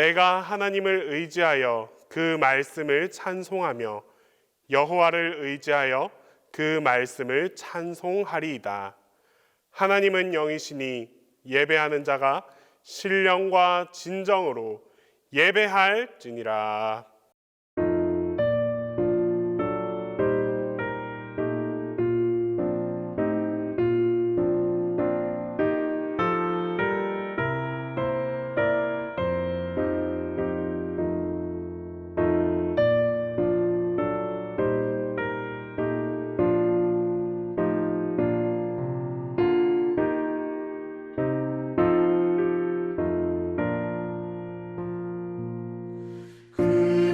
내가 하나님을 의지하여 그 말씀을 찬송하며 여호와를 의지하여 그 말씀을 찬송하리이다. 하나님은 영이시니 예배하는 자가 신령과 진정으로 예배할지니라. 그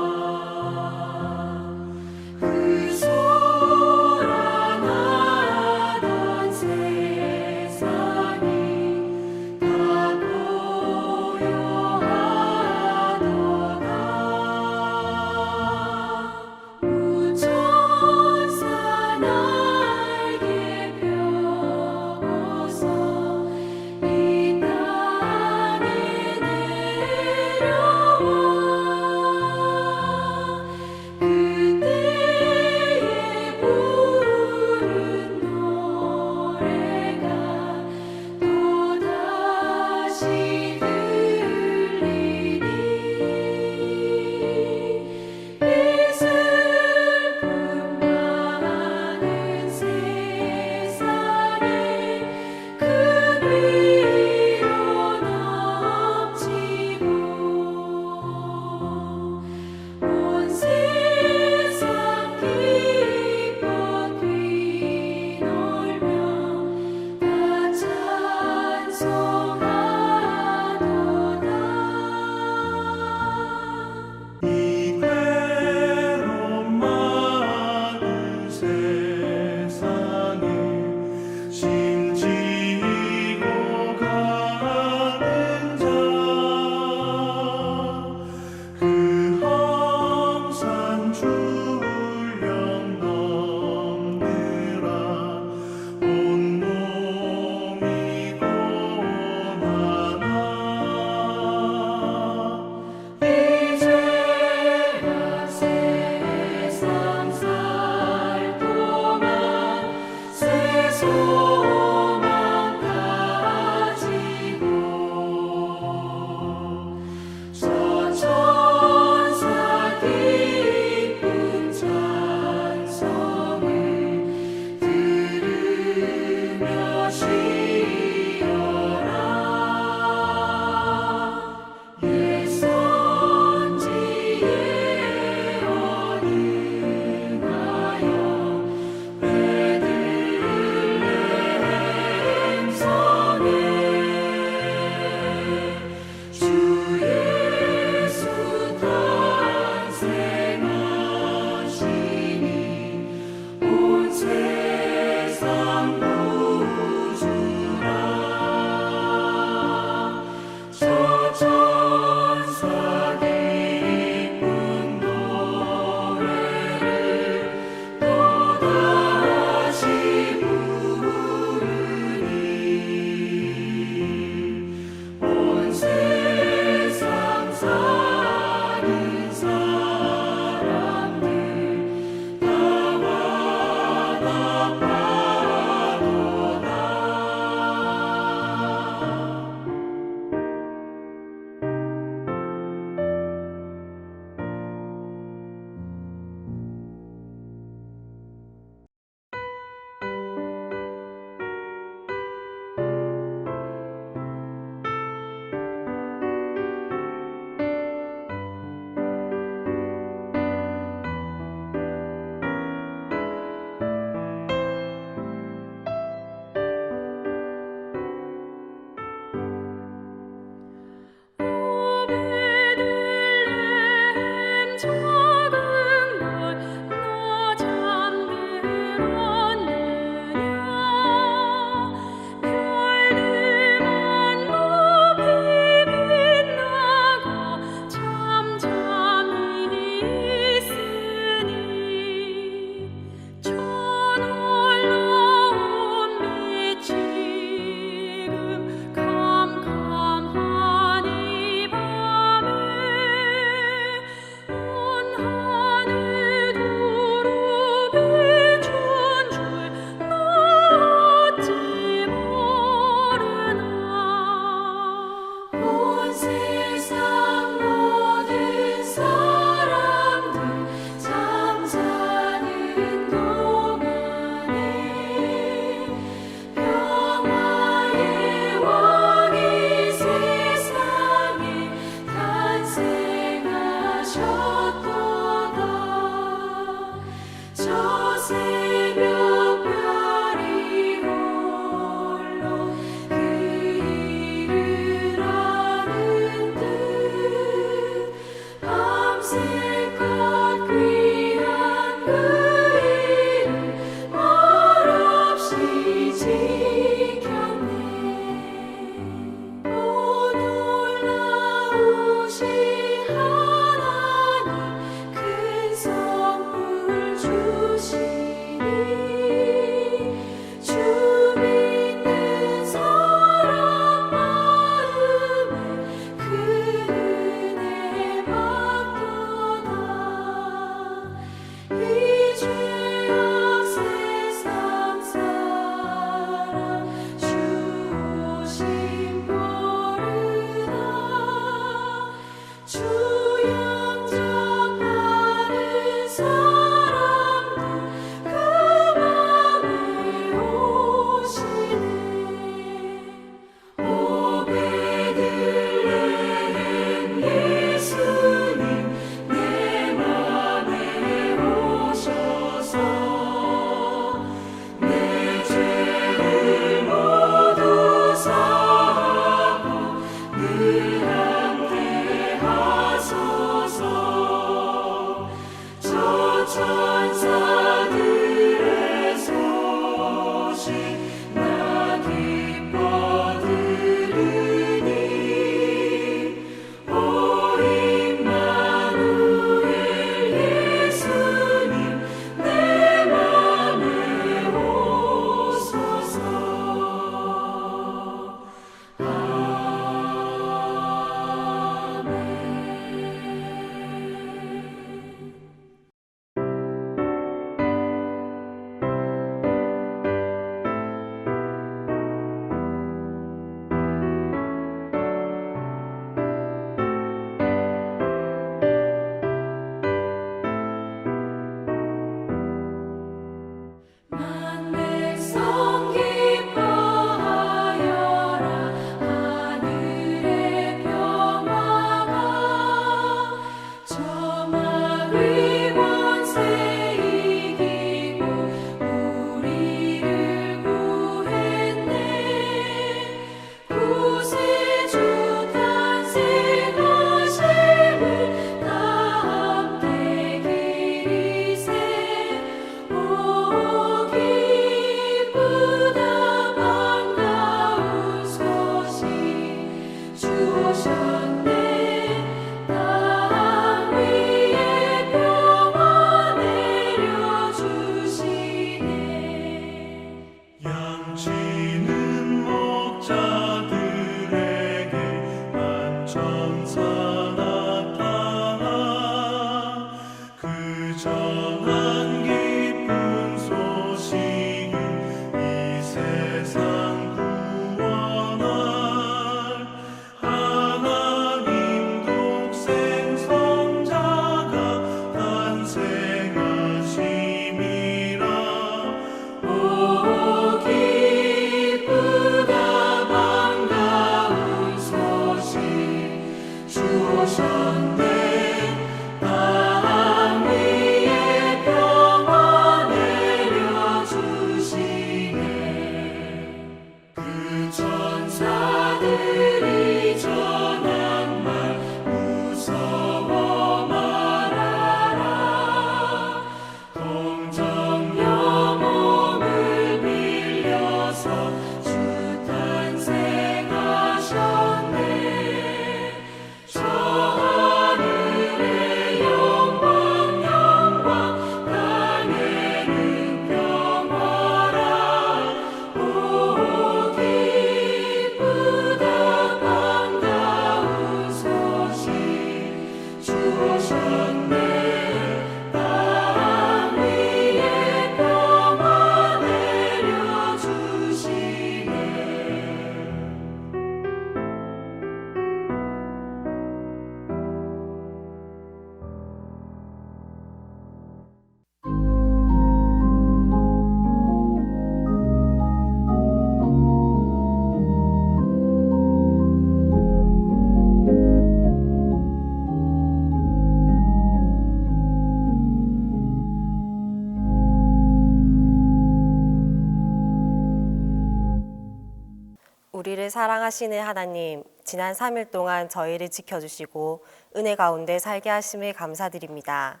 우리를 사랑하시는 하나님, 지난 3일 동안 저희를 지켜주시고 은혜 가운데 살게 하심을 감사드립니다.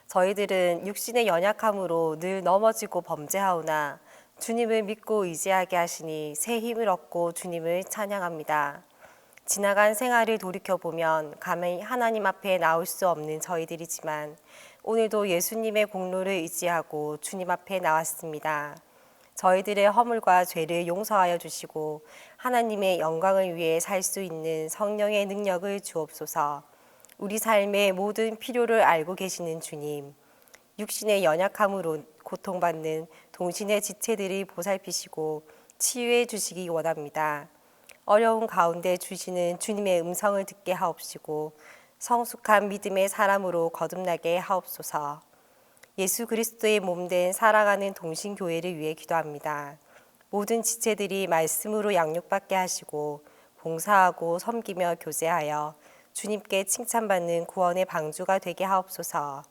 저희들은 육신의 연약함으로 늘 넘어지고 범죄하오나 주님을 믿고 의지하게 하시니 새 힘을 얻고 주님을 찬양합니다. 지나간 생활을 돌이켜보면 감히 하나님 앞에 나올 수 없는 저희들이지만 오늘도 예수님의 공로를 의지하고 주님 앞에 나왔습니다. 저희들의 허물과 죄를 용서하여 주시고 하나님의 영광을 위해 살 수 있는 성령의 능력을 주옵소서. 우리 삶의 모든 필요를 알고 계시는 주님, 육신의 연약함으로 고통받는 동신의 지체들이 보살피시고 치유해 주시기 원합니다. 어려운 가운데 주시는 주님의 음성을 듣게 하옵시고 성숙한 믿음의 사람으로 거듭나게 하옵소서. 예수 그리스도의 몸된 사랑하는 동신교회를 위해 기도합니다. 모든 지체들이 말씀으로 양육받게 하시고 봉사하고 섬기며 교제하여 주님께 칭찬받는 구원의 방주가 되게 하옵소서.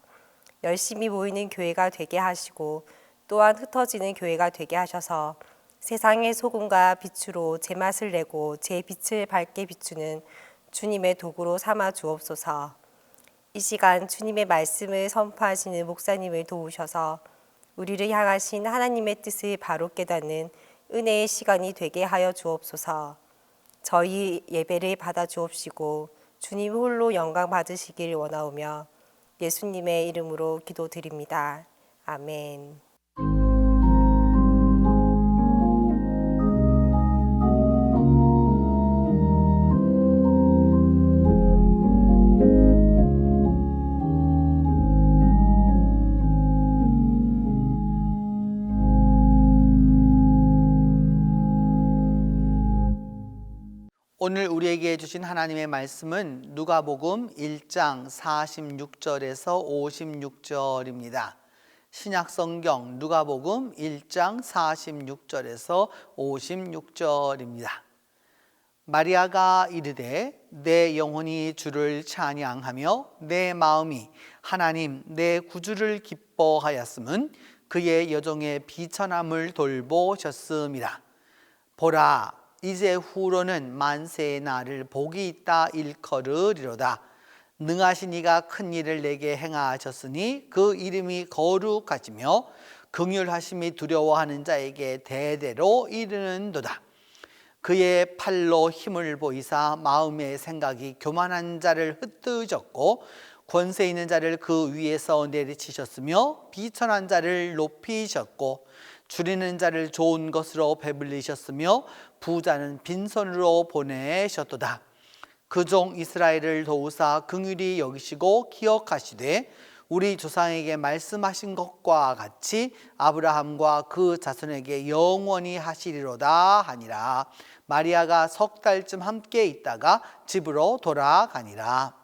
열심히 모이는 교회가 되게 하시고 또한 흩어지는 교회가 되게 하셔서 세상의 소금과 빛으로 제맛을 내고 제 빛을 밝게 비추는 주님의 도구로 삼아 주옵소서. 이 시간 주님의 말씀을 선포하시는 목사님을 도우셔서 우리를 향하신 하나님의 뜻을 바로 깨닫는 은혜의 시간이 되게 하여 주옵소서. 저희 예배를 받아 주옵시고 주님 홀로 영광 받으시길 원하오며 예수님의 이름으로 기도드립니다. 아멘. 오늘 우리에게 주신 하나님의 말씀은 누가복음 1장 46절에서 56절입니다. 신약성경 누가복음 1장 46절에서 56절입니다. 마리아가 이르되 내 영혼이 주를 찬양하며 내 마음이 하나님 내 구주를 기뻐하였음은 그의 여종의 비천함을 돌보셨음이라. 보라 이제 후로는 만세의 날을 복이 있다 일컬으리로다. 능하신 이가 큰 일을 내게 행하셨으니 그 이름이 거룩하시며 긍휼하심이 두려워하는 자에게 대대로 이르는도다. 그의 팔로 힘을 보이사 마음의 생각이 교만한 자를 흩뜨셨고 권세 있는 자를 그 위에서 내리치셨으며 비천한 자를 높이셨고 줄이는 자를 좋은 것으로 배불리셨으며 부자는 빈손으로 보내셨도다. 그 종 이스라엘을 도우사 긍휼히 여기시고 기억하시되 우리 조상에게 말씀하신 것과 같이 아브라함과 그 자손에게 영원히 하시리로다 하니라. 마리아가 석 달쯤 함께 있다가 집으로 돌아가니라.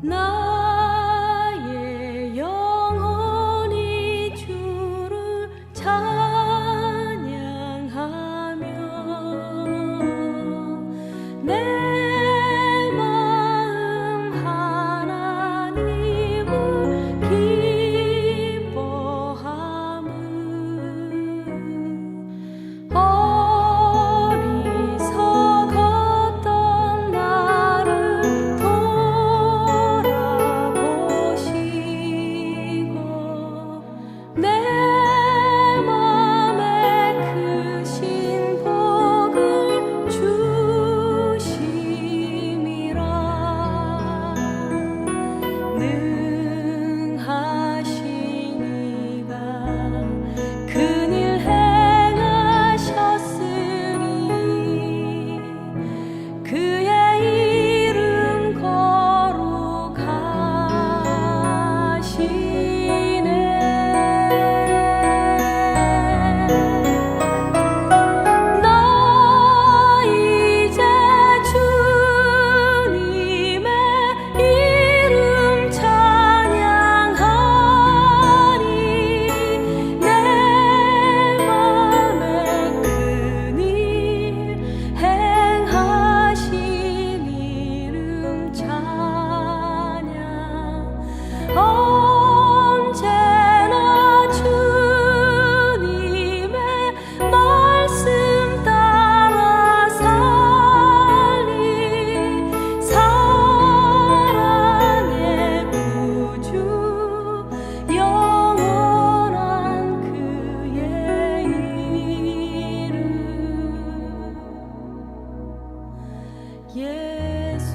나의 영혼이 주를 찬양하며 내 마음 하나님을 기뻐함은 어리석었던 나를 돌아보시고 내 맘에 크신 복을 주심이라. 능하신 이가 큰일 행하셨으니 그의 이름 거룩하시네. 나 이제 주님의 이름 찬양하리. 내 맘에 큰일 행하신 이름 찬양. 언제나 주님의 말씀 따라 살리. 사랑의 구주 영원한 그의 이름 예수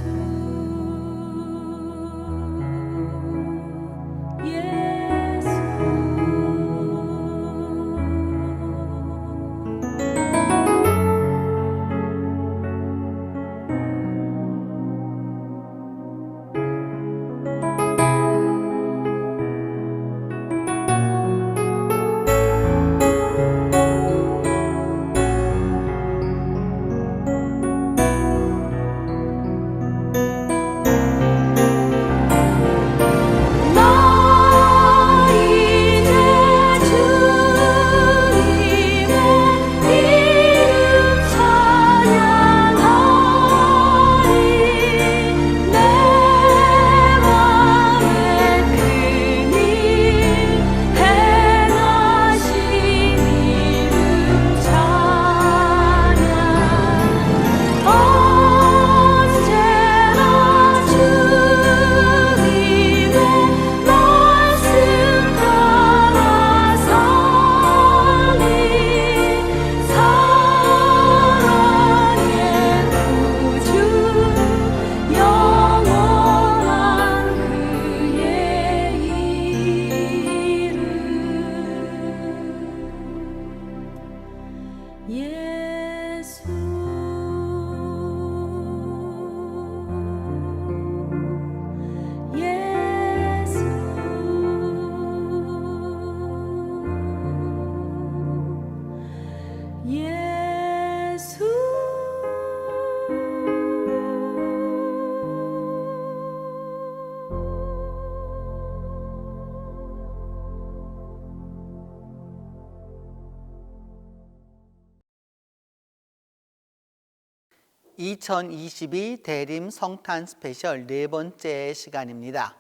2022 대림 성탄 스페셜 네 번째 시간입니다.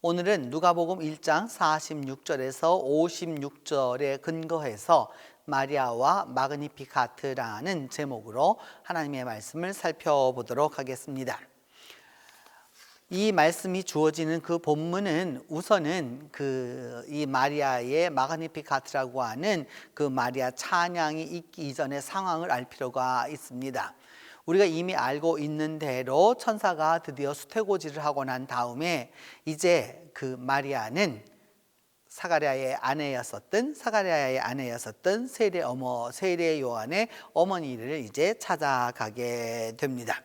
오늘은 누가복음 1장 46절에서 56절에 근거해서 마리아와 마그니피카트라는 제목으로 하나님의 말씀을 살펴보도록 하겠습니다. 이 말씀이 주어지는 그 본문은 우선은 이 마리아의 마그니피카트라고 하는 그 마리아 찬양이 있기 이전의 상황을 알 필요가 있습니다. 우리가 이미 알고 있는 대로 천사가 드디어 수태고지를 하고 난 다음에 이제 그 마리아는 사가랴의 아내였었던 세례 요한의 어머니를 이제 찾아가게 됩니다.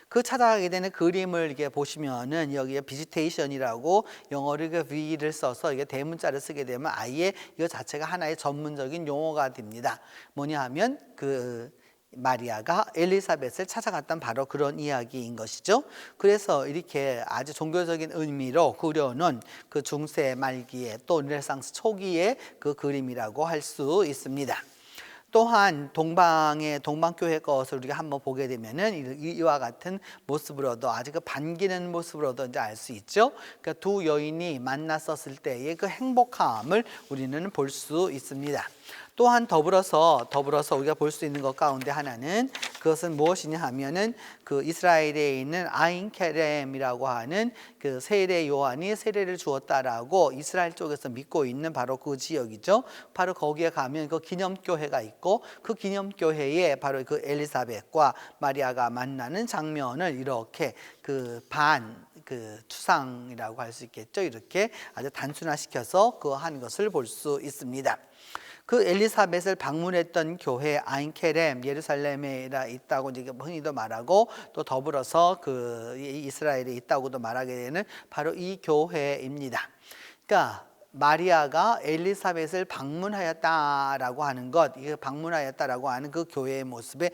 그 찾아가게 되는 그림을 이렇게 보시면은 여기에 비지테이션이라고 영어로 V를 써서 이게 대문자를 쓰게 되면 아예 이거 자체가 하나의 전문적인 용어가 됩니다. 뭐냐 하면 그 마리아가 엘리사벳을 찾아갔던 바로 그런 이야기인 것이죠. 그래서 이렇게 아주 종교적인 의미로 그려놓은 그 중세 말기에 또 르네상스 초기의 그 그림이라고 할 수 있습니다. 또한 동방교회 것을 우리가 한번 보게 되면은 이와 같은 모습으로도 아주 그 반기는 모습으로도 이제 알 수 있죠. 그러니까 두 여인이 만났었을 때의 그 행복함을 우리는 볼 수 있습니다. 또한 더불어서 우리가 볼 수 있는 것 가운데 하나는 그것은 무엇이냐 하면은 그 이스라엘에 있는 아인케렘이라고 하는 그 세례 요한이 세례를 주었다라고 이스라엘 쪽에서 믿고 있는 바로 그 지역이죠. 바로 거기에 가면 그 기념교회가 있고 그 기념교회에 바로 그 엘리사벳과 마리아가 만나는 장면을 이렇게 그 추상이라고 할 수 있겠죠. 이렇게 아주 단순화시켜서 그 한 것을 볼 수 있습니다. 그 엘리사벳을 방문했던 교회 아인케렘 예루살렘에 있다고 이제 흔히도 말하고 또 더불어서 그 이스라엘에 있다고도 말하게 되는 바로 이 교회입니다. 그러니까 마리아가 엘리사벳을 방문하였다라고 하는 것, 이게 방문하였다라고 하는 그 교회의 모습의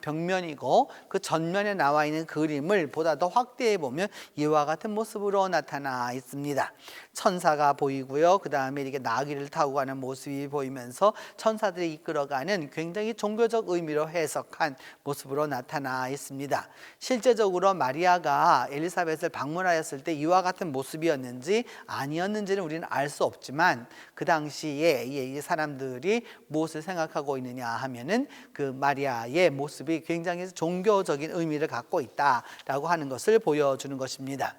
벽면이고 그 전면에 나와 있는 그림을 보다 더 확대해 보면 이와 같은 모습으로 나타나 있습니다. 천사가 보이고요. 그 다음에 이렇게 나귀를 타고 가는 모습이 보이면서 천사들이 이끌어가는 굉장히 종교적 의미로 해석한 모습으로 나타나 있습니다. 실제적으로 마리아가 엘리사벳을 방문하였을 때 이와 같은 모습이었는지 아니었는지는 우리는 알 수 없지만 그 당시에 이 사람들이 무엇을 생각하고 있느냐 하면은 그 마리아의 모습이 굉장히 종교적인 의미를 갖고 있다라고 하는 것을 보여주는 것입니다.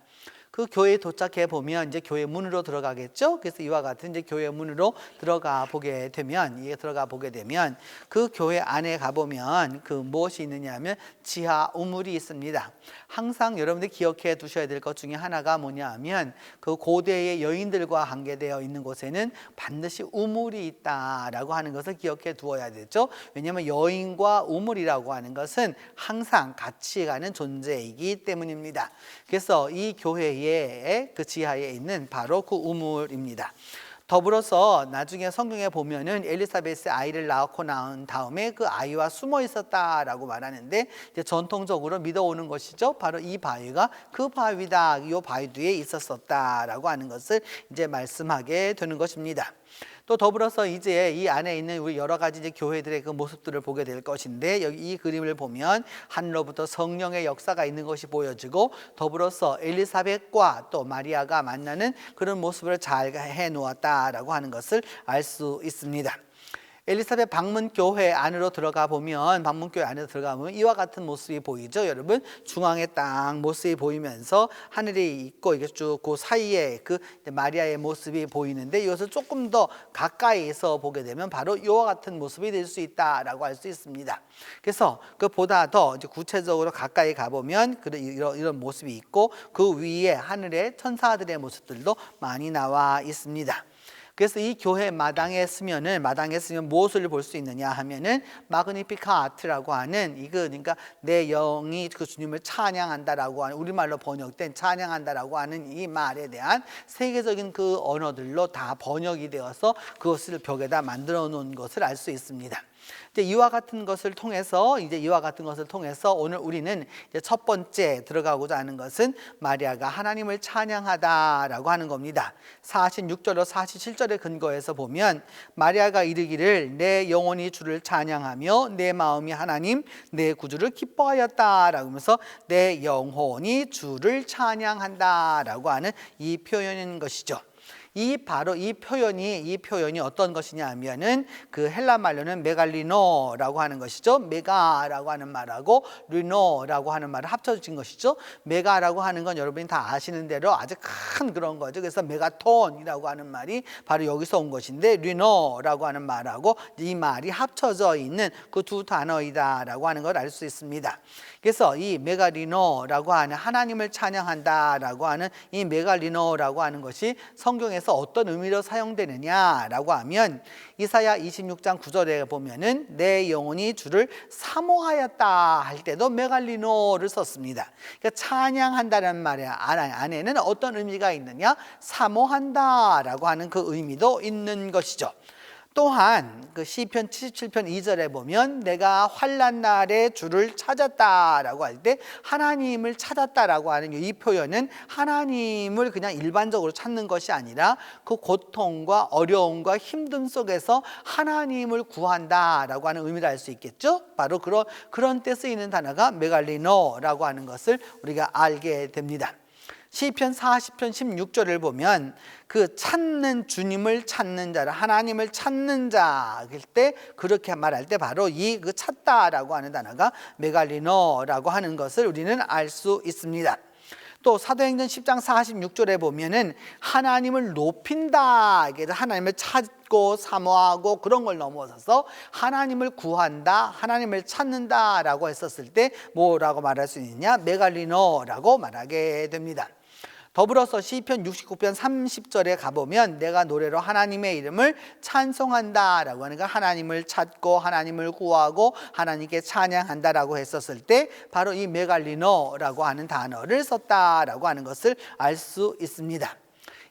그 교회에 도착해 보면 이제 교회 문으로 들어가겠죠. 그래서 이와 같은 이제 교회 문으로 들어가 보게 되면 그 교회 안에 가 보면 그 무엇이 있느냐면 지하 우물이 있습니다. 항상 여러분들 기억해 두셔야 될 것 중에 하나가 뭐냐하면 그 고대의 여인들과 관계되어 있는 곳에는 반드시 우물이 있다라고 하는 것을 기억해 두어야 되죠. 왜냐하면 여인과 우물이라고 하는 것은 항상 같이 가는 존재이기 때문입니다. 그래서 이 교회의 그 지하에 있는 바로 그 우물입니다. 더불어서 나중에 성경에 보면은 엘리사벳의 아이를 낳고 나온 다음에 그 아이와 숨어 있었다라고 말하는데 이제 전통적으로 믿어오는 것이죠. 바로 이 바위가 그 바위다. 이 바위 뒤에 있었었다라고 하는 것을 이제 말씀하게 되는 것입니다. 또 더불어서 이제 이 안에 있는 우리 여러 가지 이제 교회들의 그 모습들을 보게 될 것인데 여기 이 그림을 보면 하늘로부터 성령의 역사가 있는 것이 보여지고 더불어서 엘리사벳과 또 마리아가 만나는 그런 모습을 잘 해 놓았다라고 하는 것을 알 수 있습니다. 엘리사벳 방문교회 안으로 들어가 보면 이와 같은 모습이 보이죠. 여러분 중앙에 딱 모습이 보이면서 하늘이 있고 이게 쭉 그 사이에 그 마리아의 모습이 보이는데 이것을 조금 더 가까이에서 보게 되면 바로 이와 같은 모습이 될 수 있다라고 할 수 있습니다. 그래서 그보다 더 이제 구체적으로 가까이 가보면 이런 모습이 있고 그 위에 하늘의 천사들의 모습들도 많이 나와 있습니다. 그래서 이 교회 마당에 쓰면 무엇을 볼 수 있느냐 하면은 마그니피카트라고 하는 그러니까 내 영이 그 주님을 찬양한다라고 하는 우리말로 번역된 찬양한다라고 하는 이 말에 대한 세계적인 그 언어들로 다 번역이 되어서 그것을 벽에다 만들어 놓은 것을 알 수 있습니다. 이와 같은 것을 통해서 오늘 우리는 이제 첫 번째 들어가고자 하는 것은 마리아가 하나님을 찬양하다라고 하는 겁니다. 46절로 47절의 근거에서 보면 마리아가 이르기를 내 영혼이 주를 찬양하며 내 마음이 하나님 내 구주를 기뻐하였다라고 하면서 내 영혼이 주를 찬양한다라고 하는 이 표현인 것이죠. 바로 이 표현이 어떤 것이냐 하면은 그 헬라 말로는 메갈리노라고 하는 것이죠. 메가라고 하는 말하고 리노라고 하는 말을 합쳐진 것이죠. 메가라고 하는 건 여러분이 다 아시는 대로 아주 큰 그런 거죠. 그래서 메가톤이라고 하는 말이 바로 여기서 온 것인데 리노라고 하는 말하고 이 말이 합쳐져 있는 그 두 단어이다라고 하는 걸 알 수 있습니다. 그래서 이 메갈리노라고 하는 하나님을 찬양한다라고 하는 이 메갈리노라고 하는 것이 성경에서 어떤 의미로 사용되느냐라고 하면 이사야 26장 9절에 보면은 내 영혼이 주를 사모하였다 할 때도 메갈리노를 썼습니다. 그러니까 찬양한다는 말 안에는 어떤 의미가 있느냐? 사모한다라고 하는 그 의미도 있는 것이죠. 또한 그 시편 77편 2절에 보면 내가 환난 날에 주를 찾았다라고 할 때 하나님을 찾았다라고 하는 이 표현은 하나님을 그냥 일반적으로 찾는 것이 아니라 그 고통과 어려움과 힘듦 속에서 하나님을 구한다라고 하는 의미를 알 수 있겠죠. 바로 그런 때 쓰이는 단어가 메갈리노라고 하는 것을 우리가 알게 됩니다. 시편 40편 16절을 보면 그 찾는 주님을 찾는 자를 하나님을 찾는 자일 때 그렇게 말할 때 바로 이 그 찾다라고 하는 단어가 메갈리노라고 하는 것을 우리는 알 수 있습니다. 또 사도행전 10장 46절에 보면은 하나님을 높인다, 하나님을 찾고 사모하고 그런 걸 넘어서서 하나님을 구한다, 하나님을 찾는다라고 했었을 때 뭐라고 말할 수 있느냐? 메갈리노라고 말하게 됩니다. 더불어서 시편 69편 30절에 가보면 내가 노래로 하나님의 이름을 찬송한다라고 하니까 하나님을 찾고 하나님을 구하고 하나님께 찬양한다라고 했었을 때 바로 이 메갈리노라고 하는 단어를 썼다라고 하는 것을 알 수 있습니다.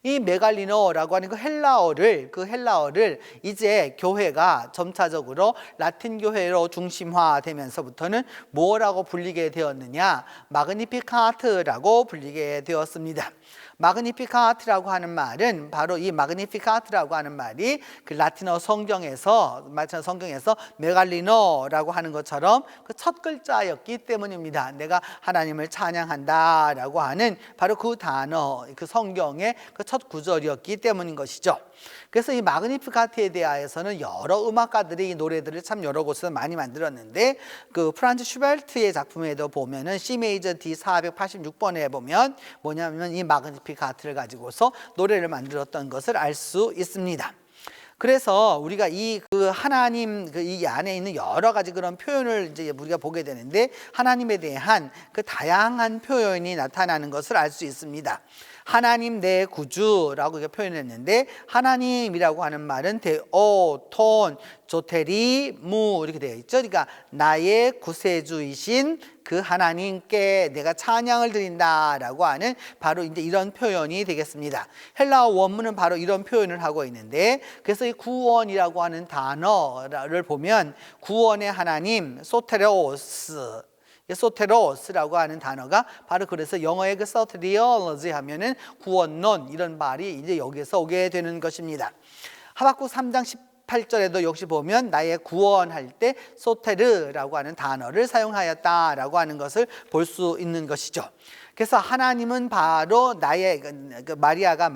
이 메갈리노라고 하는 그 헬라어를 이제 교회가 점차적으로 라틴 교회로 중심화되면서부터는 뭐라고 불리게 되었느냐? 마그니피카트라고 불리게 되었습니다. 마그니피카트라고 하는 말은 바로 이 마그니피카트라고 하는 말이 그 라틴어 성경에서 메갈리노라고 하는 것처럼 그 첫 글자였기 때문입니다. 내가 하나님을 찬양한다라고 하는 바로 그 단어, 그 성경의 그 첫 구절이었기 때문인 것이죠. 그래서 이 마그니피카트에 대하여서는 여러 음악가들이 이 노래들을 참 여러 곳에서 많이 만들었는데 그 프란츠 슈베르트의 작품에도 보면은 C 메이저 D 486번에 보면 뭐냐면 이 마그니피카트를 가지고서 노래를 만들었던 것을 알 수 있습니다. 그래서 우리가 그 하나님 이 안에 있는 여러 가지 그런 표현을 이제 우리가 보게 되는데 하나님에 대한 그 다양한 표현이 나타나는 것을 알 수 있습니다. 하나님 내 구주라고 표현했는데 하나님이라고 하는 말은 데오, 톤, 조테리, 무 이렇게 되어 있죠. 그러니까 나의 구세주이신 그 하나님께 내가 찬양을 드린다라고 하는 바로 이제 이런 표현이 되겠습니다. 헬라어 원문은 바로 이런 표현을 하고 있는데 그래서 이 구원이라고 하는 단어를 보면 구원의 하나님 소테로스라고 하는 단어가 바로 그래서 영어의 그 soteriology 하면은 구원론 이런 말이 이제 여기에서 오게 되는 것입니다. 하박국 3장 18절에도 역시 보면 나의 구원할 때 소테르라고 하는 단어를 사용하였다라고 하는 것을 볼 수 있는 것이죠. 그래서 하나님은 바로 나의 마리아가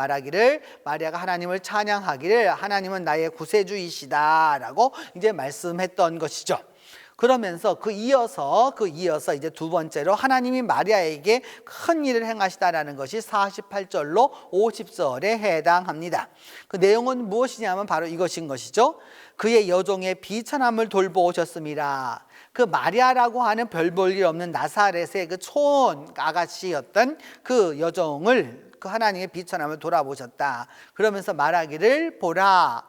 하나님을 찬양하기를 하나님은 나의 구세주이시다라고 이제 말씀했던 것이죠. 그러면서 이어서 이제 두 번째로 하나님이 마리아에게 큰 일을 행하시다라는 것이 48절로 50절에 해당합니다. 그 내용은 무엇이냐면 바로 이것인 것이죠. 그의 여종의 비천함을 돌보셨습니다. 그 마리아라고 하는 별 볼 일 없는 나사렛의 그 촌 아가씨였던 그 여종을 그 하나님의 비천함을 돌아보셨다. 그러면서 말하기를 보라.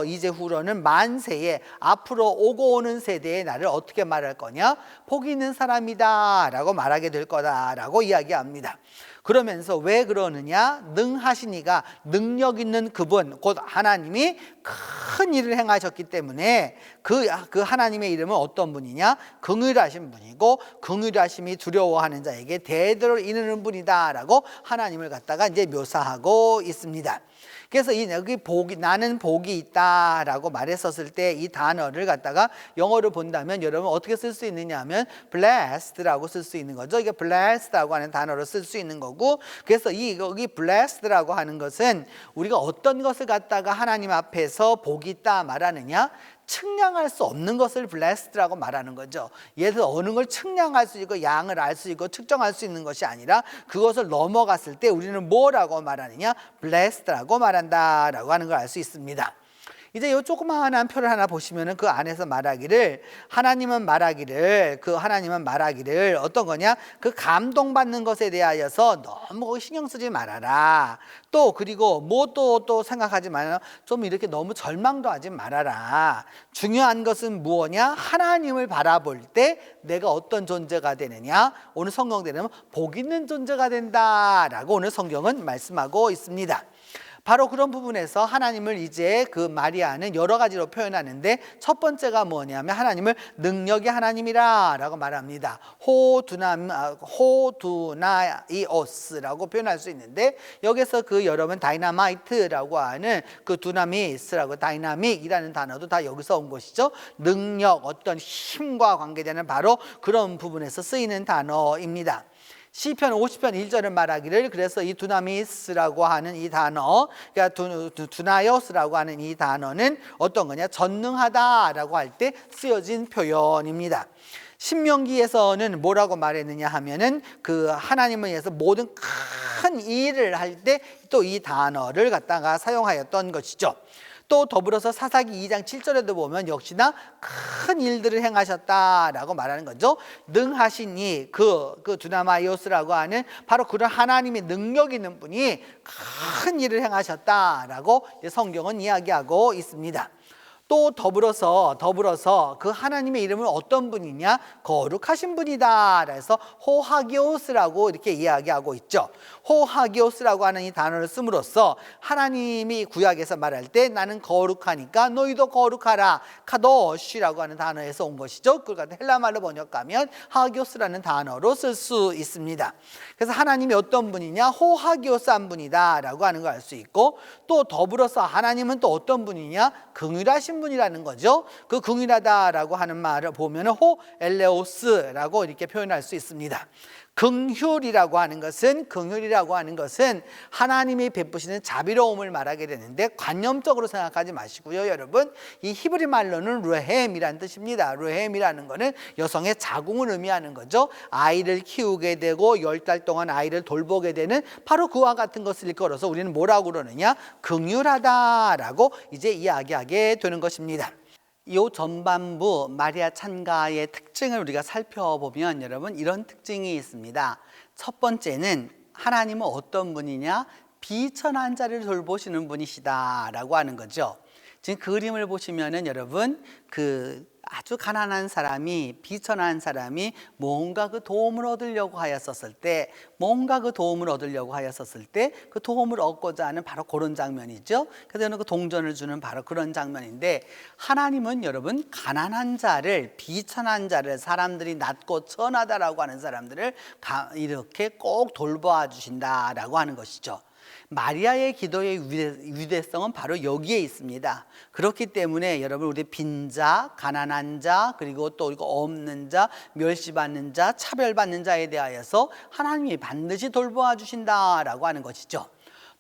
이제후로는 만세에 앞으로 오고 오는 세대의 나를 어떻게 말할 거냐? 복 있는 사람이다 라고 말하게 될 거다라고 이야기합니다. 그러면서 왜 그러느냐? 능하시니가 능력 있는 그분 곧 하나님이 큰 일을 행하셨기 때문에 그 하나님의 이름은 어떤 분이냐? 긍휼하신 분이고 긍휼하심이 두려워하는 자에게 대대로 이르는 분이다 라고 하나님을 갖다가 이제 묘사하고 있습니다. 그래서 여기 나는 복이 있다라고 말했었을 때 이 단어를 갖다가 영어로 본다면 여러분 어떻게 쓸 수 있느냐 하면 blessed라고 쓸 수 있는 거죠. 이게 blessed라고 하는 단어로 쓸 수 있는 거고, 그래서 여기 blessed라고 하는 것은 우리가 어떤 것을 갖다가 하나님 앞에서 복이 있다 말하느냐, 측량할 수 없는 것을 blessed라고 말하는 거죠. 예를 들어 어느 걸 측량할 수 있고 양을 알 수 있고 측정할 수 있는 것이 아니라 그것을 넘어갔을 때 우리는 뭐라고 말하느냐? blessed라고 말한다라고 하는 걸 알 수 있습니다. 이제 이 조그마한 표를 하나 보시면은 그 안에서 하나님은 말하기를 어떤 거냐? 그 감동받는 것에 대하여서 너무 신경 쓰지 말아라. 또 그리고 또 생각하지 말아라. 좀 이렇게 너무 절망도 하지 말아라. 중요한 것은 무엇이냐? 하나님을 바라볼 때 내가 어떤 존재가 되느냐? 오늘 성경대로는 복 있는 존재가 된다라고 오늘 성경은 말씀하고 있습니다. 바로 그런 부분에서 하나님을 이제 그 마리아는 여러 가지로 표현하는데, 첫 번째가 뭐냐면 하나님을 능력의 하나님이라 라고 말합니다. 호두나이오스라고 표현할 수 있는데, 여기서 여러분 다이나마이트라고 하는 두나미스라고 다이나믹이라는 단어도 다 여기서 온 것이죠. 능력, 어떤 힘과 관계되는 바로 그런 부분에서 쓰이는 단어입니다. 시편 50편 1절은 말하기를, 그래서 이 두나미스라고 하는 이 단어, 그러니까 두나요스라고 하는 이 단어는 어떤 거냐? 전능하다라고 할 때 쓰여진 표현입니다. 신명기에서는 뭐라고 말했느냐 하면은 하나님을 위해서 모든 큰 일을 할 때 또 이 단어를 갖다가 사용하였던 것이죠. 또 더불어서 사사기 2장 7절에도 보면 역시나 큰 일들을 행하셨다라고 말하는 거죠. 능하시니 두나마이오스라고 하는 바로 그런 하나님의 능력 있는 분이 큰 일을 행하셨다라고 성경은 이야기하고 있습니다. 또 더불어서 그 하나님의 이름은 어떤 분이냐? 거룩하신 분이다. 그래서 호하기오스라고 이렇게 이야기하고 있죠. 호하기오스라고 하는 이 단어를 씀으로써 하나님이 구약에서 말할 때 나는 거룩하니까 너희도 거룩하라. 카도시라고 하는 단어에서 온 것이죠. 그걸 헬라말로 번역하면 하기오스라는 단어로 쓸 수 있습니다. 그래서 하나님이 어떤 분이냐? 호하기오스한 분이다 라고 하는 걸 알 수 있고, 또 더불어서 하나님은 또 어떤 분이냐? 긍휼하신 분이라는 거죠. 그 긍휼하다라고 하는 말을 보면 호엘레오스라고 이렇게 표현할 수 있습니다. 긍휼이라고 하는 것은 하나님이 베푸시는 자비로움을 말하게 되는데, 관념적으로 생각하지 마시고요. 여러분, 이 히브리 말로는 르헴이라는 뜻입니다. 르헴이라는 거는 여성의 자궁을 의미하는 거죠. 아이를 키우게 되고 10달 동안 아이를 돌보게 되는 바로 그와 같은 것을 일컬어서 우리는 뭐라고 그러느냐? 긍휼하다라고 이제 이야기하게 되는 것입니다. 이 전반부 마리아 찬가의 특징을 우리가 살펴보면 여러분 이런 특징이 있습니다. 첫 번째는 하나님은 어떤 분이냐? 비천한 자를 돌보시는 분이시다라고 하는 거죠. 지금 그림을 보시면은 여러분 아주 가난한 사람이, 비천한 사람이 뭔가 도움을 얻으려고 하였었을 때 그 도움을 얻고자 하는 바로 그런 장면이죠. 그래서 동전을 주는 바로 그런 장면인데, 하나님은 여러분 가난한 자를, 비천한 자를, 사람들이 낮고 천하다라고 하는 사람들을 이렇게 꼭 돌보아 주신다라고 하는 것이죠. 마리아의 기도의 위대성은 바로 여기에 있습니다. 그렇기 때문에 여러분 우리 빈자, 가난한 자, 그리고 또 없는 자, 멸시받는 자, 차별받는 자에 대하여서 하나님이 반드시 돌보아 주신다라고 하는 것이죠.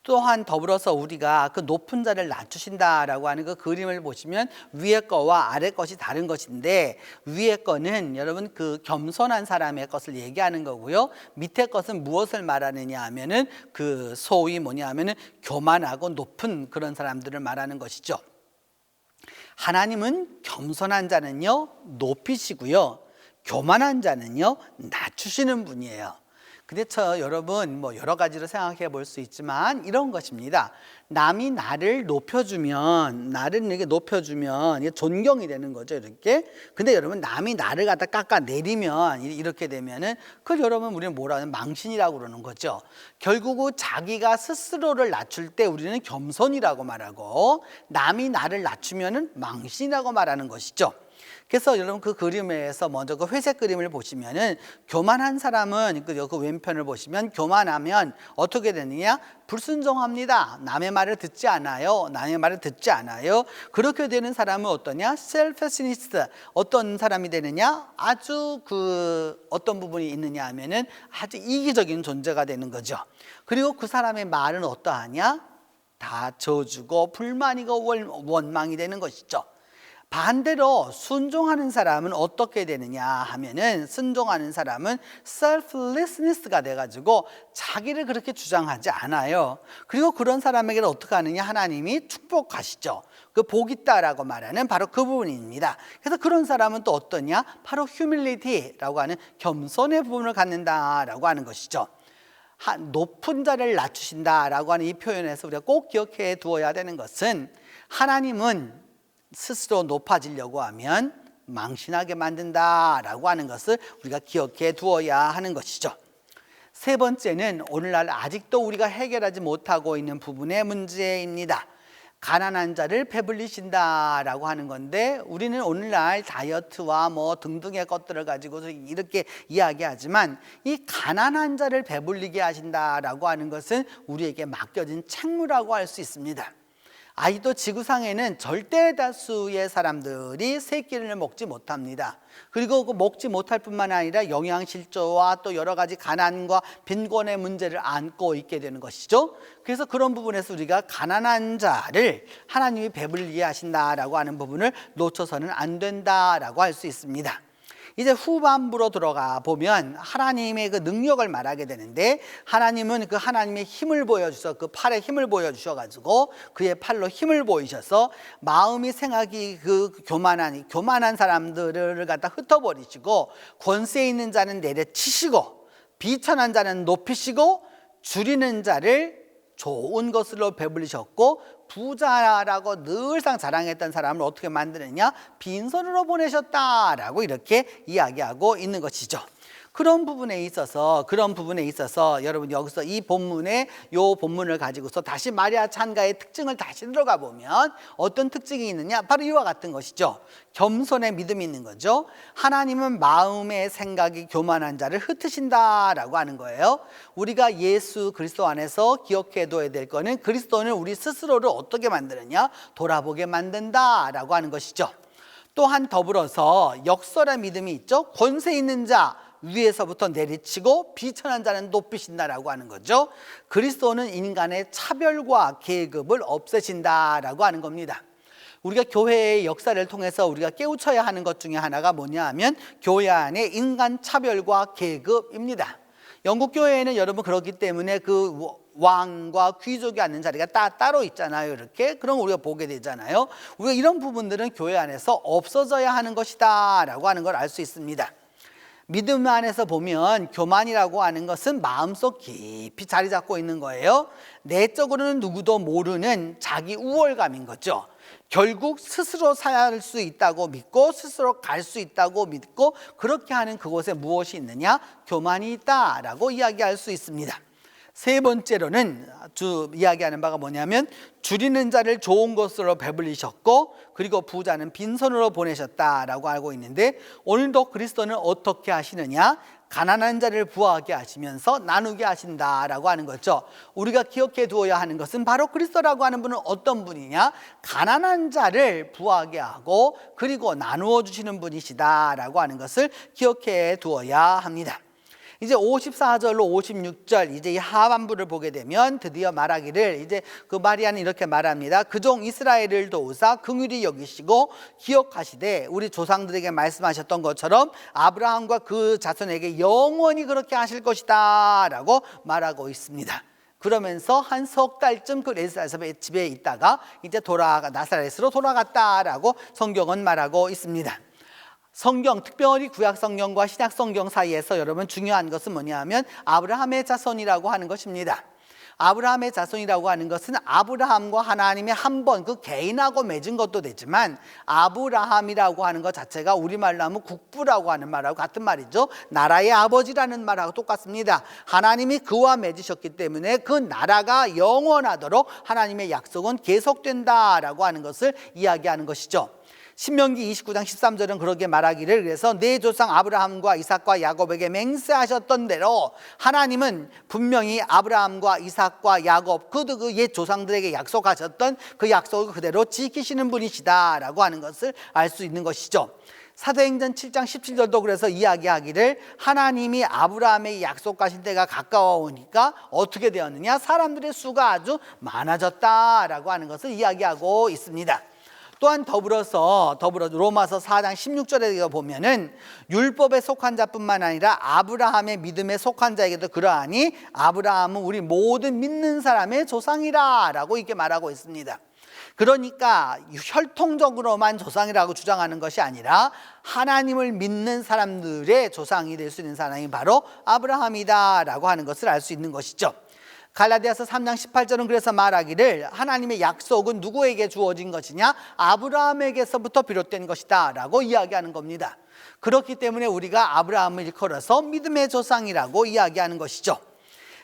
또한 더불어서 우리가 그 높은 자를 낮추신다라고 하는 그 그림을 보시면 위의 거와 아래 것이 다른 것인데, 위의 거는 여러분 겸손한 사람의 것을 얘기하는 거고요. 밑에 것은 무엇을 말하느냐 하면은 소위 하면은 교만하고 높은 그런 사람들을 말하는 것이죠. 하나님은 겸손한 자는요 높이시고요, 교만한 자는요 낮추시는 분이에요. 근데 여러분 뭐 여러 가지로 생각해 볼 수 있지만 이런 것입니다. 남이 나를 높여주면, 나를 이렇게 높여주면 이게 존경이 되는 거죠, 이렇게. 근데 여러분 남이 나를 갖다 깎아 내리면 이렇게 되면은 그걸 여러분 우리는 뭐라 하면 망신이라고 그러는 거죠. 결국은 자기가 스스로를 낮출 때 우리는 겸손이라고 말하고, 남이 나를 낮추면은 망신이라고 말하는 것이죠. 그래서 여러분 그 그림에서 먼저 그 회색 그림을 보시면은 교만한 사람은 그 왼편을 보시면 교만하면 어떻게 되느냐? 불순종합니다. 남의 말을 듣지 않아요. 남의 말을 듣지 않아요. 그렇게 되는 사람은 어떠냐? 셀피시니스트. 어떤 사람이 되느냐? 아주 어떤 부분이 있느냐 하면은 아주 이기적인 존재가 되는 거죠. 그리고 그 사람의 말은 어떠하냐? 다 저주고 불만이고 원망이 되는 것이죠. 반대로 순종하는 사람은 어떻게 되느냐 하면은, 순종하는 사람은 selflessness가 돼가지고 자기를 그렇게 주장하지 않아요. 그리고 그런 사람에게는 어떻게 하느냐? 하나님이 축복하시죠. 그 복 있다라고 말하는 바로 그 부분입니다. 그래서 그런 사람은 또 어떠냐? 바로 humility라고 하는 겸손의 부분을 갖는다라고 하는 것이죠. 높은 자를 낮추신다라고 하는 이 표현에서 우리가 꼭 기억해 두어야 되는 것은, 하나님은 스스로 높아지려고 하면 망신하게 만든다라고 하는 것을 우리가 기억해 두어야 하는 것이죠. 세 번째는 오늘날 아직도 우리가 해결하지 못하고 있는 부분의 문제입니다. 가난한 자를 배불리신다라고 하는 건데, 우리는 오늘날 다이어트와 뭐 등등의 것들을 가지고서 이렇게 이야기하지만, 이 가난한 자를 배불리게 하신다라고 하는 것은 우리에게 맡겨진 책무라고 할 수 있습니다. 아직도 지구상에는 절대 다수의 사람들이 세 끼를 먹지 못합니다. 그리고 그 먹지 못할 뿐만 아니라 영양실조와 또 여러 가지 가난과 빈곤의 문제를 안고 있게 되는 것이죠. 그래서 그런 부분에서 우리가 가난한 자를 하나님이 배불리게 하신다라고 하는 부분을 놓쳐서는 안 된다라고 할 수 있습니다. 이제 후반부로 들어가 보면 하나님의 그 능력을 말하게 되는데, 하나님은 그 하나님의 힘을 보여주셔서, 그 팔에 힘을 보여주셔가지고 그의 팔로 힘을 보이셔서 마음이 생각이 교만한 사람들을 갖다 흩어버리시고, 권세 있는 자는 내려치시고 비천한 자는 높이시고 줄이는 자를 좋은 것으로 배불리셨고, 부자라고 늘상 자랑했던 사람을 어떻게 만드느냐? 빈손으로 보내셨다라고 이렇게 이야기하고 있는 것이죠. 그런 부분에 있어서 여러분 여기서 이 본문에 요 본문을 가지고서 다시 마리아 찬가의 특징을 다시 들어가 보면 어떤 특징이 있느냐? 바로 이와 같은 것이죠. 겸손의 믿음이 있는 거죠. 하나님은 마음의 생각이 교만한 자를 흩으신다라고 하는 거예요. 우리가 예수 그리스도 안에서 기억해 둬야 될 거는, 그리스도는 우리 스스로를 어떻게 만드느냐? 돌아보게 만든다라고 하는 것이죠. 또한 더불어서 역설의 믿음이 있죠. 권세 있는 자 위에서부터 내리치고 비천한 자는 높이신다라고 하는 거죠. 그리스도는 인간의 차별과 계급을 없애신다라고 하는 겁니다. 우리가 교회의 역사를 통해서 우리가 깨우쳐야 하는 것 중에 하나가 뭐냐 하면, 교회 안에 인간 차별과 계급입니다. 영국 교회에는 여러분 그렇기 때문에 그 왕과 귀족이 앉는 자리가 따로 있잖아요. 이렇게. 그럼 우리가 보게 되잖아요. 우리가 이런 부분들은 교회 안에서 없어져야 하는 것이다 라고 하는 걸 알 수 있습니다. 믿음 안에서 보면 교만이라고 하는 것은 마음속 깊이 자리 잡고 있는 거예요. 내적으로는 누구도 모르는 자기 우월감인 거죠. 결국 스스로 살 수 있다고 믿고 스스로 갈 수 있다고 믿고 그렇게 하는 그곳에 무엇이 있느냐? 교만이 있다라고 이야기할 수 있습니다. 세 번째로는 이야기하는 바가 뭐냐면, 줄이는 자를 좋은 것으로 배불리셨고 그리고 부자는 빈손으로 보내셨다라고 알고 있는데, 오늘도 그리스도는 어떻게 하시느냐? 가난한 자를 부하게 하시면서 나누게 하신다라고 하는 거죠. 우리가 기억해 두어야 하는 것은 바로 그리스도라고 하는 분은 어떤 분이냐? 가난한 자를 부하게 하고 그리고 나누어 주시는 분이시다라고 하는 것을 기억해 두어야 합니다. 이제 54절로 56절 이제 이 하반부를 보게 되면 드디어 말하기를, 이제 그 마리아는 이렇게 말합니다. 그 종 이스라엘을 도우사 긍휼히 여기시고 기억하시되 우리 조상들에게 말씀하셨던 것처럼 아브라함과 그 자손에게 영원히 그렇게 하실 것이다 라고 말하고 있습니다. 그러면서 한 석 달쯤 그 엘사벳 집에 있다가 이제 나사렛으로 돌아갔다라고 성경은 말하고 있습니다. 성경, 특별히 구약 성경과 신약 성경 사이에서 여러분 중요한 것은 뭐냐면 아브라함의 자손이라고 하는 것입니다. 아브라함의 자손이라고 하는 것은 아브라함과 하나님의 한 번 그 개인하고 맺은 것도 되지만 아브라함이라고 하는 것 자체가 우리말로 하면 국부라고 하는 말하고 같은 말이죠. 나라의 아버지라는 말하고 똑같습니다. 하나님이 그와 맺으셨기 때문에 그 나라가 영원하도록 하나님의 약속은 계속된다라고 하는 것을 이야기하는 것이죠. 신명기 29장 13절은 그렇게 말하기를, 그래서 내 조상 아브라함과 이삭과 야곱에게 맹세하셨던 대로 하나님은 분명히 아브라함과 이삭과 야곱 그 옛 조상들에게 약속하셨던 그 약속을 그대로 지키시는 분이시다라고 하는 것을 알 수 있는 것이죠. 사도행전 7장 17절도 그래서 이야기하기를 하나님이 아브라함의 약속하신 때가 가까워 오니까 어떻게 되었느냐, 사람들의 수가 아주 많아졌다라고 하는 것을 이야기하고 있습니다. 또한 더불어서 로마서 4장 16절에 보면은 율법에 속한 자뿐만 아니라 아브라함의 믿음에 속한 자에게도 그러하니 아브라함은 우리 모든 믿는 사람의 조상이라 라고 이렇게 말하고 있습니다. 그러니까 혈통적으로만 조상이라고 주장하는 것이 아니라 하나님을 믿는 사람들의 조상이 될 수 있는 사람이 바로 아브라함이다 라고 하는 것을 알 수 있는 것이죠. 갈라디아서 3장 18절은 그래서 말하기를 하나님의 약속은 누구에게 주어진 것이냐, 아브라함에게서부터 비롯된 것이다 라고 이야기하는 겁니다. 그렇기 때문에 우리가 아브라함을 일컬어서 믿음의 조상이라고 이야기하는 것이죠.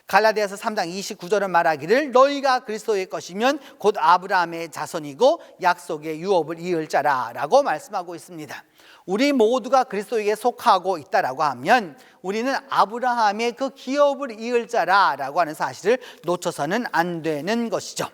갈라디아서 3장 29절은 말하기를 너희가 그리스도의 것이면 곧 아브라함의 자손이고 약속의 유업을 이을 자라 라고 말씀하고 있습니다. 우리 모두가 그리스도에게 속하고 있다라고 하면 우리는 아브라함의 그 기업을 이을 자라라고 하는 사실을 놓쳐서는 안 되는 것이죠.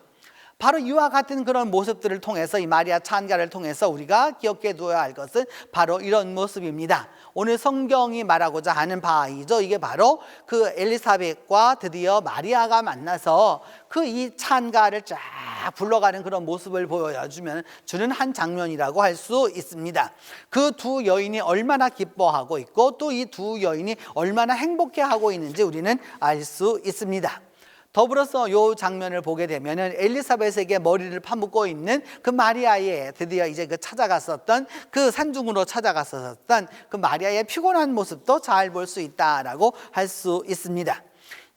바로 이와 같은 그런 모습들을 통해서 이 마리아 찬가를 통해서 우리가 기억해 두어야 할 것은 바로 이런 모습입니다. 오늘 성경이 말하고자 하는 바이죠. 이게 바로 그 엘리사벳과 드디어 마리아가 만나서 그 이 찬가를 쫙 불러가는 그런 모습을 보여주는 한 장면이라고 할 수 있습니다. 그 두 여인이 얼마나 기뻐하고 있고 또 이 두 여인이 얼마나 행복해하고 있는지 우리는 알 수 있습니다. 더불어서 이 장면을 보게 되면은 엘리사벳에게 머리를 파묻고 있는 그 마리아의 드디어 이제 그 찾아갔었던 그 산중으로 찾아갔었던 그 마리아의 피곤한 모습도 잘 볼 수 있다라고 할 수 있습니다.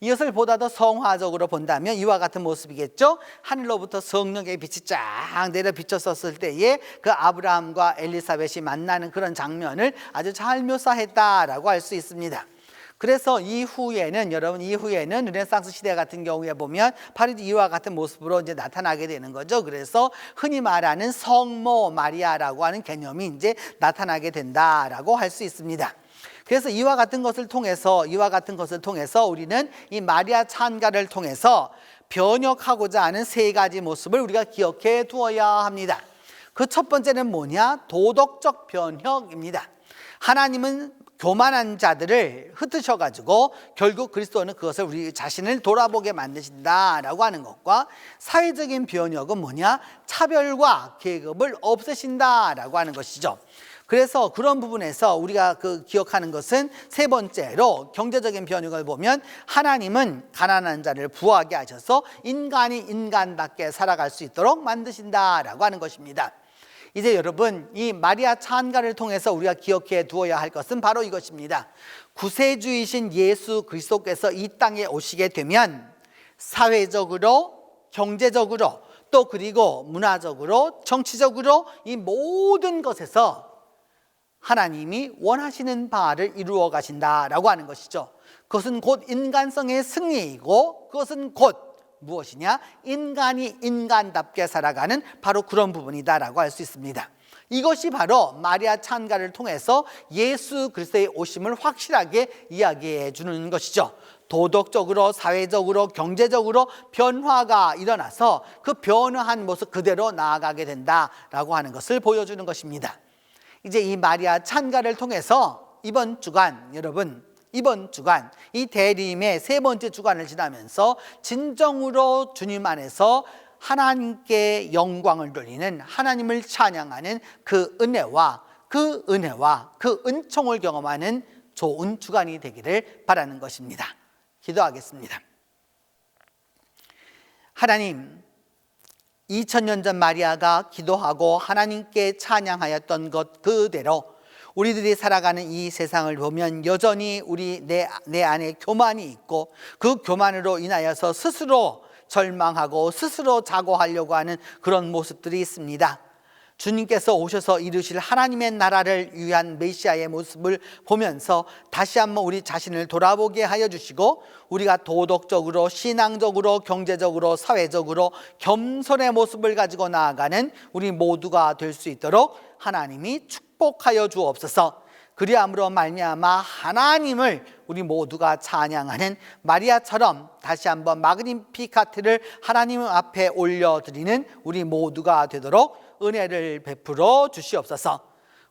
이것을 보다 더 성화적으로 본다면 이와 같은 모습이겠죠. 하늘로부터 성령의 빛이 쫙 내려 비쳤었을 때에 그 아브라함과 엘리사벳이 만나는 그런 장면을 아주 잘 묘사했다라고 할 수 있습니다. 그래서 이후에는 르네상스 시대 같은 경우에 보면 바로 이와 같은 모습으로 이제 나타나게 되는 거죠. 그래서 흔히 말하는 성모 마리아라고 하는 개념이 이제 나타나게 된다라고 할 수 있습니다. 그래서 이와 같은 것을 통해서 우리는 이 마리아 찬가를 통해서 변혁하고자 하는 세 가지 모습을 우리가 기억해 두어야 합니다. 그 첫 번째는 뭐냐? 도덕적 변혁입니다. 하나님은 교만한 자들을 흩으셔가지고 결국 그리스도는 그것을 우리 자신을 돌아보게 만드신다라고 하는 것과, 사회적인 변혁은 뭐냐? 차별과 계급을 없애신다라고 하는 것이죠. 그래서 그런 부분에서 우리가 기억하는 것은 세 번째로 경제적인 변혁을 보면 하나님은 가난한 자를 부하게 하셔서 인간이 인간답게 살아갈 수 있도록 만드신다라고 하는 것입니다. 이제 여러분, 이 마리아 찬가를 통해서 우리가 기억해 두어야 할 것은 바로 이것입니다. 구세주이신 예수 그리스도께서 이 땅에 오시게 되면 사회적으로, 경제적으로, 또 그리고 문화적으로, 정치적으로 이 모든 것에서 하나님이 원하시는 바를 이루어 가신다라고 하는 것이죠. 그것은 곧 인간성의 승리이고, 그것은 곧 무엇이냐? 인간이 인간답게 살아가는 바로 그런 부분이다라고 할 수 있습니다. 이것이 바로 마리아 찬가를 통해서 예수 그리스도의 오심을 확실하게 이야기해 주는 것이죠. 도덕적으로, 사회적으로, 경제적으로 변화가 일어나서 그 변화한 모습 그대로 나아가게 된다라고 하는 것을 보여주는 것입니다. 이제 이 마리아 찬가를 통해서 이번 주간 이 대림의 세 번째 주간을 지나면서 진정으로 주님 안에서 하나님께 영광을 돌리는, 하나님을 찬양하는 그 은혜와 그 은총을 경험하는 좋은 주간이 되기를 바라는 것입니다. 기도하겠습니다. 하나님, 2000년 전 마리아가 기도하고 하나님께 찬양하였던 것 그대로 우리들이 살아가는 이 세상을 보면 여전히 내 안에 교만이 있고 그 교만으로 인하여서 스스로 절망하고 스스로 자고하려고 하는 그런 모습들이 있습니다. 주님께서 오셔서 이루실 하나님의 나라를 위한 메시아의 모습을 보면서 다시 한번 우리 자신을 돌아보게 하여 주시고 우리가 도덕적으로, 신앙적으로, 경제적으로, 사회적으로 겸손의 모습을 가지고 나아가는 우리 모두가 될 수 있도록 하나님이 축복하여 주옵소서. 그리함으로 말미암아 하나님을 우리 모두가 찬양하는 마리아처럼 다시 한번 마그니피카트를 하나님 앞에 올려드리는 우리 모두가 되도록 은혜를 베풀어 주시옵소서.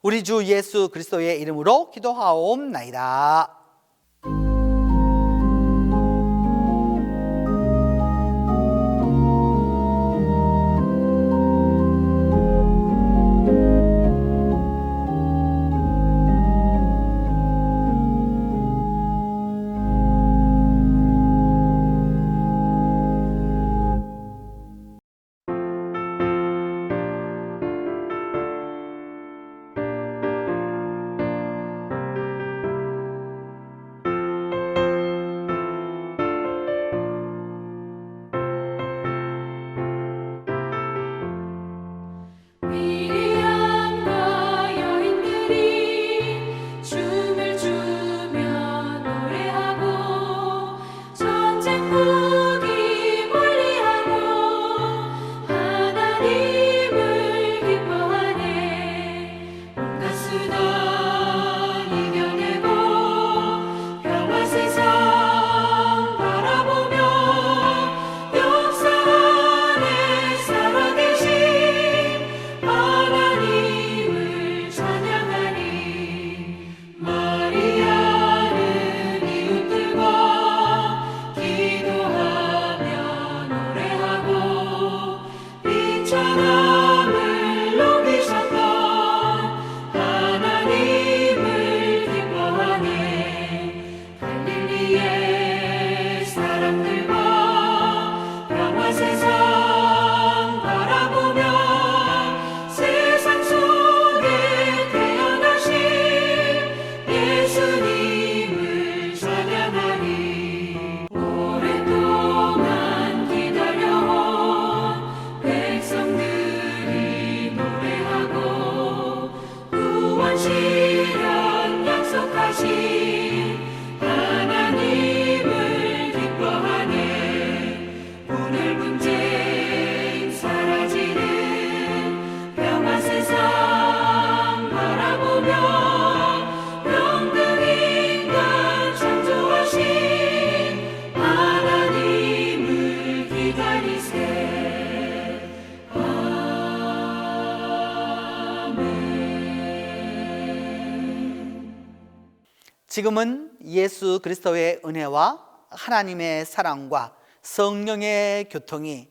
우리 주 예수 그리스도의 이름으로 기도하옵나이다. 미리암과 여인들이 춤을 추며 노래하고 전쟁꾼이 멀리하고 하나님을 기뻐하네. 온갖 수단 이겨내고 평화 세상 바라보며 역사 안에 살아계신 하나님을 찬양하니. 마리아는 이웃들과 기도하며 노래하고 빛처럼을 높이셨던 하나님을 기뻐하네. 갈릴리의 사람들과 평화 세상 바라보며 세상 속에 태어나신 예수님을 찬양하니. 오랫동안 기다려온 백성들이 노래하고 구원 실현 약속하신 하나님을 기뻐하네. 오늘 분쟁 사라지는 평화 세상 바라보며 평등 인간 창조하신 하나님을 기다리세. 아멘. 지금은 예수 그리스도의 은혜와 하나님의 사랑과 성령의 교통이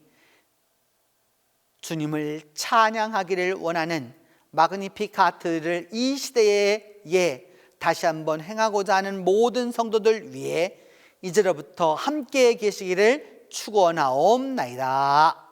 주님을 찬양하기를 원하는 마그니피카트를 이 시대에 다시 한번 행하고자 하는 모든 성도들 위해 이제로부터 함께 계시기를 축원하옵나이다.